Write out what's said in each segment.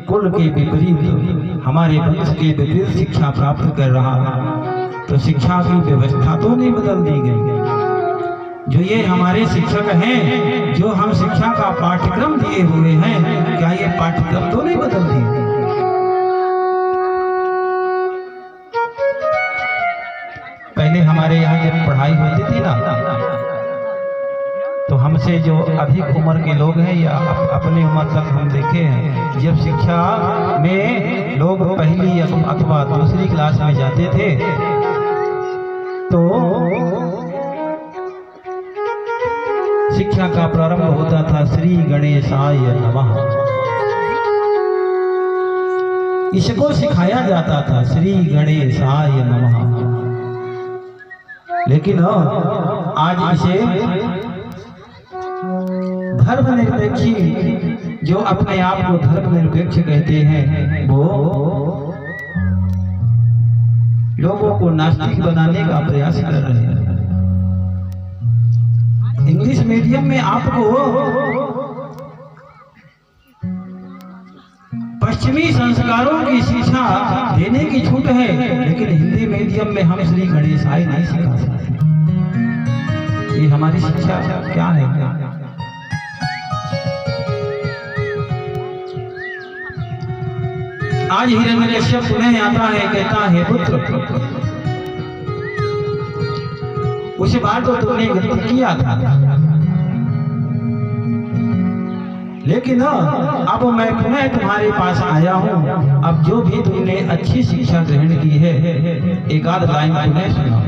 कुल के विपरीत, हमारे वंश के विपरीत शिक्षा प्राप्त कर रहा है, तो शिक्षा की व्यवस्था तो नहीं बदल दी गई। जो ये हमारे शिक्षक हैं, जो हम शिक्षा का पाठ्यक्रम दिए हुए हैं, क्या ये पाठ्यक्रम तो नहीं बदल दिए? पहले हमारे यहाँ जब पढ़ाई होती थी ना, तो हमसे जो अधिक उम्र के लोग हैं या अपनी उम्र तक हम देखे हैं, जब शिक्षा में लोग पहली अथवा दूसरी क्लास में जाते थे तो शिक्षा का प्रारंभ होता था श्री गणेशाय नमः। इसको सिखाया जाता था श्री गणेशाय नमः। लेकिन आज इसे धर्मनिरपेक्षी, जो अपने आप को धर्मनिरपेक्ष कहते हैं, वो लोगों को नास्तिक बनाने का प्रयास कर रहे हैं। इंग्लिश मीडियम में आपको पश्चिमी संस्कारों की शिक्षा देने की छूट है, लेकिन हिंदी मीडियम में हम श्री गणेशाय नहीं सिखा सकते। ये हमारी शिक्षा क्या है? आज हिरण्यकश्यप पुनः आता है, कहता है पुत्र, उस बार तो तुमने गलती किया था, लेकिन अब मैं पुनः तुम्हारे पास आया हूं। अब जो भी तुमने अच्छी शिक्षा ग्रहण की है, एक आध लाइन पुनः सुनाओ।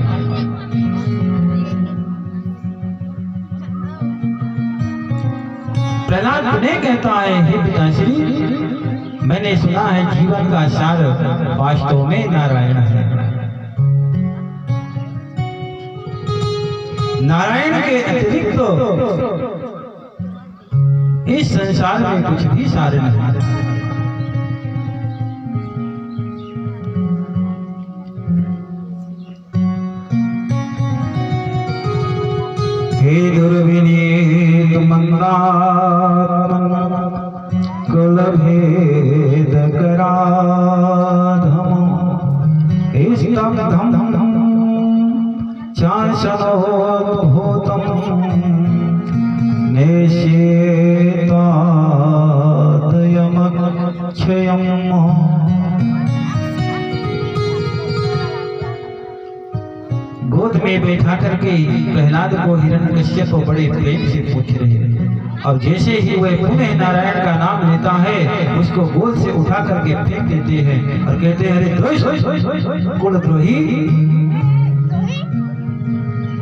प्रहलाद पुनः कहता है, हे पिताश्री, मैंने सुना है जीवन का सार वास्तव में नारायण है। नारायण के अतिरिक्त इस संसार में कुछ भी सार नहीं। हे दुर्विनीत मंदात्मन कुलभेद कराधम स्तब्धम चाशनोद्भूतम नेष्येतादयमक्षयम्। गोद में बैठा करके प्रहलाद को हिरण्यकश्यप बड़े प्रेम से पूछ रहे हैं, और जैसे ही वह पुनः नारायण का नाम लेता है, उसको गोद से उठा करके फेंक देते हैं और कहते हैं, अरे द्रोही, कुलद्रोही,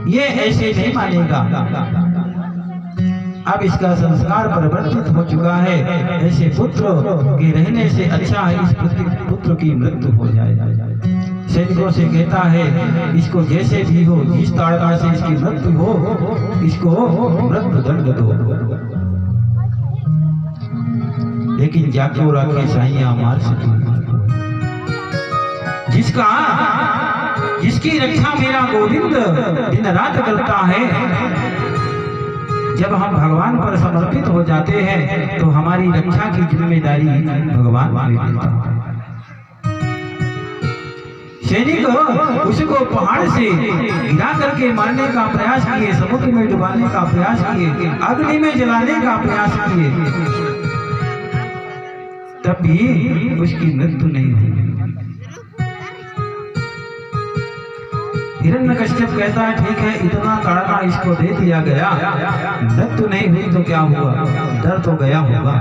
ये ऐसे नहीं मानेगा। अब इसका संस्कार परिवर्तित हो चुका है। ऐसे पुत्र के रहने से अच्छा है इस पुत्र की मृत्यु हो जाए। सैनिकों से कहता है, इसको जैसे भी हो, जिस ताड़ना से इसकी मृत्यु हो, इसको मृत्यु दंड दो। लेकिन जाको राखे साइया मार सके, जिसकी रक्षा मेरा गोविंद दिन रात करता है। जब हम भगवान पर समर्पित हो जाते हैं, तो हमारी रक्षा की जिम्मेदारी भगवान ले लेता है। सैनिक उसको पहाड़ से गिरा करके मारने का प्रयास किए, समुद्र में डुबाने का प्रयास किए, अग्नि में जलाने का प्रयास किए, तब भी उसकी मृत्यु नहीं हुई। हिरण्यकश्यप कहता है, ठीक है, इतना ताड़ना इसको दे दिया गया, मृत्यु नहीं हुई तो क्या हुआ, डर तो गया होगा।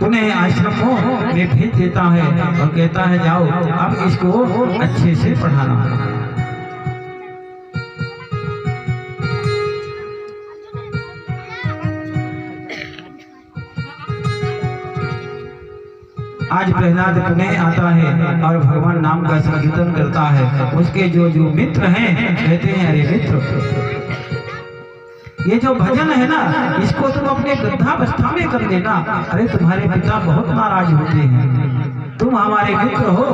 उन्हें आश्रमों में भेज देता है और कहता है, जाओ अब इसको अच्छे से पढ़ाना। आज प्रहलाद पुनः आता है और भगवान नाम का संकीर्तन करता है। उसके जो मित्र हैं कहते हैं, अरे मित्र, ये जो भजन है ना, इसको तुम अपने वृद्धावस्था में कर लेना। अरे तुम्हारे पिता बहुत नाराज होते हैं, तुम हमारे मित्र हो।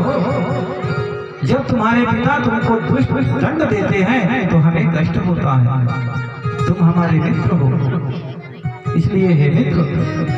जब तुम्हारे पिता तुमको दुष्ट दंड देते हैं तो हमें कष्ट होता है, तुम हमारे मित्र हो, इसलिए हे मित्र